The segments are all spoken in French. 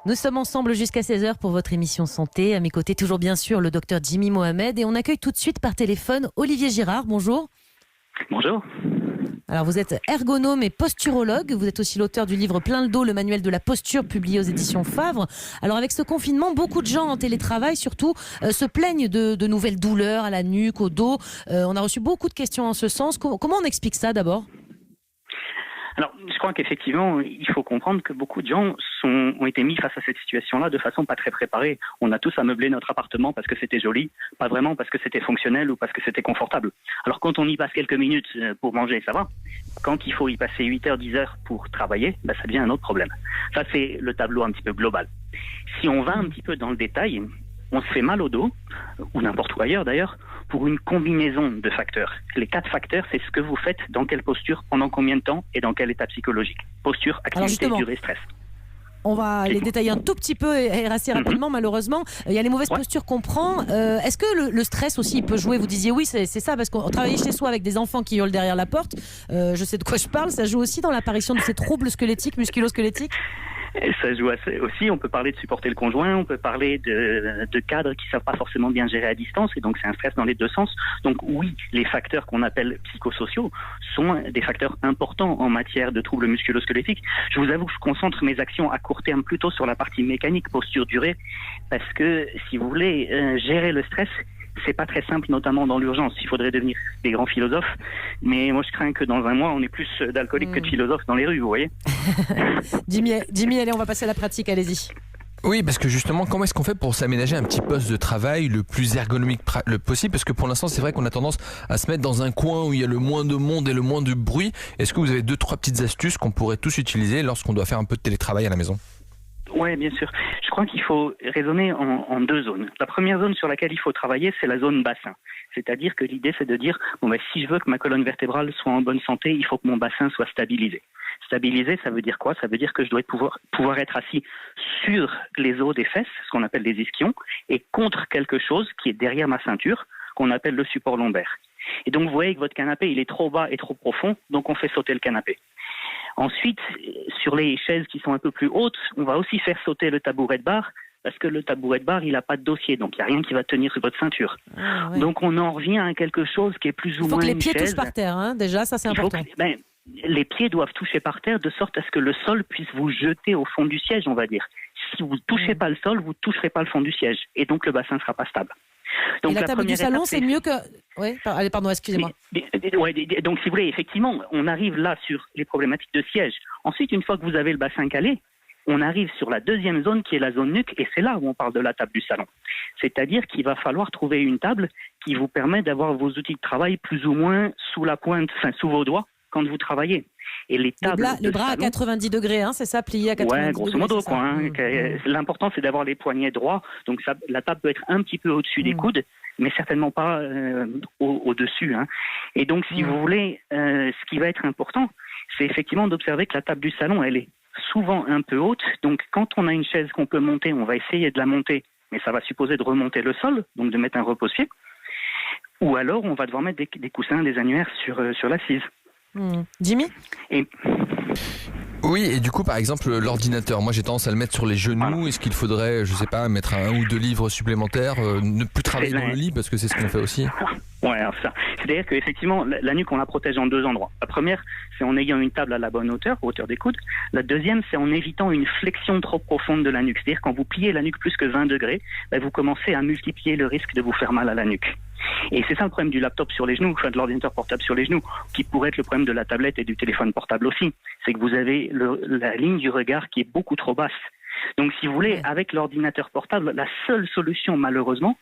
Nous sommes ensemble jusqu'à 16h pour votre émission santé. À mes côtés, toujours bien sûr, le docteur Jimmy Mohamed. Et on accueille tout de suite par téléphone Olivier Girard. Bonjour. Bonjour. Alors, vous êtes ergonome et posturologue. Vous êtes aussi l'auteur du livre Plein le dos, le manuel de la posture, publié aux éditions Favre. Alors, avec ce confinement, beaucoup de gens en télétravail, surtout, se plaignent de nouvelles douleurs à la nuque, au dos. On a reçu beaucoup de questions en ce sens. Comment on explique ça d'abord ? Alors, je crois qu'effectivement, il faut comprendre que beaucoup de gens ont été mis face à cette situation-là de façon pas très préparée. On a tous ameubler notre appartement parce que c'était joli, pas vraiment parce que c'était fonctionnel ou parce que c'était confortable. Alors, quand on y passe quelques minutes pour manger, ça va. Quand il faut y passer 8 heures, 10 heures pour travailler, ça devient un autre problème. Ça, c'est le tableau un petit peu global. Si on va un petit peu dans le détail, on se fait mal au dos, ou n'importe où ailleurs d'ailleurs, pour une combinaison de facteurs. Les 4 facteurs, c'est ce que vous faites, dans quelle posture, pendant combien de temps et dans quel état psychologique. Posture, activité, durée, stress. On va les détailler un tout petit peu et assez rapidement, malheureusement. Il y a les mauvaises postures qu'on prend. Est-ce que le stress aussi il peut jouer ? Vous disiez oui, c'est ça, parce qu'on travaille chez soi avec des enfants qui hurlent derrière la porte. Je sais de quoi je parle. Ça joue aussi dans l'apparition de ces troubles squelettiques, musculo-squelettiques ? Ça joue aussi, on peut parler de supporter le conjoint, on peut parler de cadres qui ne savent pas forcément bien gérer à distance, et donc c'est un stress dans les deux sens. Donc oui, les facteurs qu'on appelle psychosociaux sont des facteurs importants en matière de troubles musculo-squelettiques. Je vous avoue que je concentre mes actions à court terme plutôt sur la partie mécanique, posture, durée, parce que si vous voulez gérer le stress, c'est pas très simple, notamment dans l'urgence. Il faudrait devenir des grands philosophes. Mais moi, je crains que dans un mois, on ait plus d'alcooliques que de philosophes dans les rues, vous voyez. Jimmy, allez, on va passer à la pratique, allez-y. Oui, parce que justement, comment est-ce qu'on fait pour s'aménager un petit poste de travail le plus ergonomique le possible ? Parce que pour l'instant, c'est vrai qu'on a tendance à se mettre dans un coin où il y a le moins de monde et le moins de bruit. Est-ce que vous avez 2-3 petites astuces qu'on pourrait tous utiliser lorsqu'on doit faire un peu de télétravail à la maison ? Oui, bien sûr. Je crois qu'il faut raisonner en 2 zones. La première zone sur laquelle il faut travailler, c'est la zone bassin. C'est-à-dire que l'idée, c'est de dire, si je veux que ma colonne vertébrale soit en bonne santé, il faut que mon bassin soit stabilisé. Stabilisé, ça veut dire quoi ? Ça veut dire que je dois pouvoir être assis sur les os des fesses, ce qu'on appelle les ischions, et contre quelque chose qui est derrière ma ceinture, qu'on appelle le support lombaire. Et donc, vous voyez que votre canapé, il est trop bas et trop profond, donc on fait sauter le canapé. Ensuite, sur les chaises qui sont un peu plus hautes, on va aussi faire sauter le tabouret de bar, parce que le tabouret de bar, il n'a pas de dossier, donc il n'y a rien qui va tenir sur votre ceinture. Ah, ouais. Donc on en revient à quelque chose qui est plus ou moins une chaise. Il faut que les pieds touchent par terre, déjà, ça c'est important. Les pieds doivent toucher par terre de sorte à ce que le sol puisse vous jeter au fond du siège, on va dire. Si vous ne touchez pas le sol, vous ne toucherez pas le fond du siège, et donc le bassin ne sera pas stable. Donc, et la table du salon, c'est mieux que... Oui, allez, pardon, excusez-moi. Donc, si vous voulez, effectivement, on arrive là sur les problématiques de siège. Ensuite, une fois que vous avez le bassin calé, on arrive sur la deuxième zone qui est la zone nuque, et c'est là où on parle de la table du salon. C'est-à-dire qu'il va falloir trouver une table qui vous permet d'avoir vos outils de travail plus ou moins sous la pointe, sous vos doigts quand vous travaillez. Et les tables le bras à 90 degrés, c'est ça, plié à 90 degrés. Ouais, grosso modo, quoi. L'important, c'est d'avoir les poignets droits. Donc, la table peut être un petit peu au-dessus des coudes, mais certainement pas au-dessus. Et donc, si vous voulez, ce qui va être important, c'est effectivement d'observer que la table du salon, elle est souvent un peu haute. Donc, quand on a une chaise qu'on peut monter, on va essayer de la monter, mais ça va supposer de remonter le sol, donc de mettre un repose-pied. Ou alors, on va devoir mettre des coussins, des annuaires sur l'assise. Jimmy ? Oui, et du coup, par exemple, l'ordinateur, moi j'ai tendance à le mettre sur les genoux. Voilà. Est-ce qu'il faudrait, je sais pas, mettre 1 ou 2 livres supplémentaires, ne plus travailler dans le lit, parce que c'est ce qu'on fait aussi. Ouais, alors ça. C'est-à-dire qu'effectivement, la nuque, on la protège en 2 endroits. La première, c'est en ayant une table à la bonne hauteur des coudes. La deuxième, c'est en évitant une flexion trop profonde de la nuque. C'est-à-dire quand vous pliez la nuque plus que 20 degrés, vous commencez à multiplier le risque de vous faire mal à la nuque. Et c'est ça le problème du laptop sur les genoux, de l'ordinateur portable sur les genoux, qui pourrait être le problème de la tablette et du téléphone portable aussi. C'est que vous avez la ligne du regard qui est beaucoup trop basse. Donc si vous voulez, avec l'ordinateur portable, la seule solution malheureusement,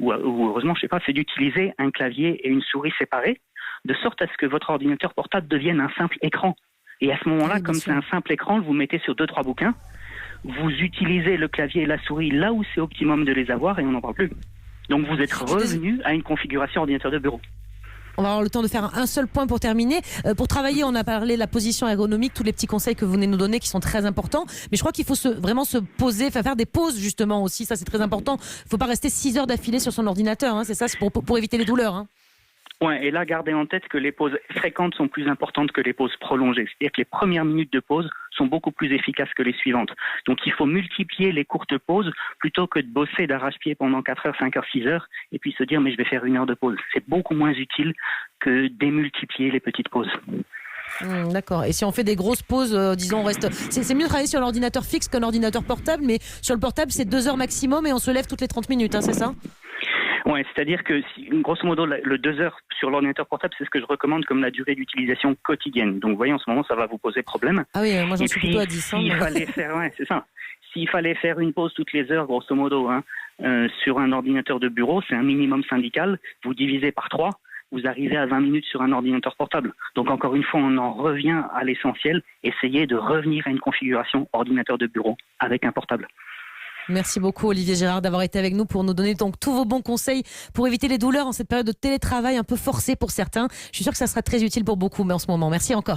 ou heureusement, je sais pas, c'est d'utiliser un clavier et une souris séparés, de sorte à ce que votre ordinateur portable devienne un simple écran. Et à ce moment-là, comme c'est un simple écran, vous mettez sur 2-3 bouquins, vous utilisez le clavier et la souris là où c'est optimum de les avoir et on n'en parle plus. Donc vous êtes revenu à une configuration ordinateur de bureau. On va avoir le temps de faire un seul point pour terminer. Pour travailler, on a parlé de la position ergonomique, tous les petits conseils que vous venez nous donner qui sont très importants. Mais je crois qu'il faut vraiment se poser, faire des pauses justement aussi. Ça, c'est très important. Il ne faut pas rester 6 heures d'affilée sur son ordinateur. C'est ça, c'est pour éviter les douleurs. Ouais, et là, gardez en tête que les pauses fréquentes sont plus importantes que les pauses prolongées. C'est-à-dire que les premières minutes de pause sont beaucoup plus efficaces que les suivantes. Donc, il faut multiplier les courtes pauses plutôt que de bosser d'arrache-pied pendant 4 heures, 5 heures, 6 heures et puis se dire, mais je vais faire 1 heure de pause. C'est beaucoup moins utile que démultiplier les petites pauses. D'accord. Et si on fait des grosses pauses, disons, on reste. C'est mieux de travailler sur l'ordinateur fixe qu'un ordinateur portable, mais sur le portable, c'est 2 heures maximum et on se lève toutes les 30 minutes, hein, c'est ça ? Ouais, c'est-à-dire que grosso modo, le 2 heures sur l'ordinateur portable, c'est ce que je recommande comme la durée d'utilisation quotidienne. Donc, vous voyez, en ce moment, ça va vous poser problème. Ah oui, moi j'en suis plutôt à 10. S'il fallait faire, ouais, c'est ça. S'il fallait faire une pause toutes les heures, grosso modo, sur un ordinateur de bureau, c'est un minimum syndical. Vous divisez par 3, vous arrivez à 20 minutes sur un ordinateur portable. Donc, encore une fois, on en revient à l'essentiel. Essayez de revenir à une configuration ordinateur de bureau avec un portable. Merci beaucoup Olivier Gérard d'avoir été avec nous pour nous donner donc tous vos bons conseils pour éviter les douleurs en cette période de télétravail un peu forcée pour certains. Je suis sûre que ça sera très utile pour beaucoup mais en ce moment. Merci encore.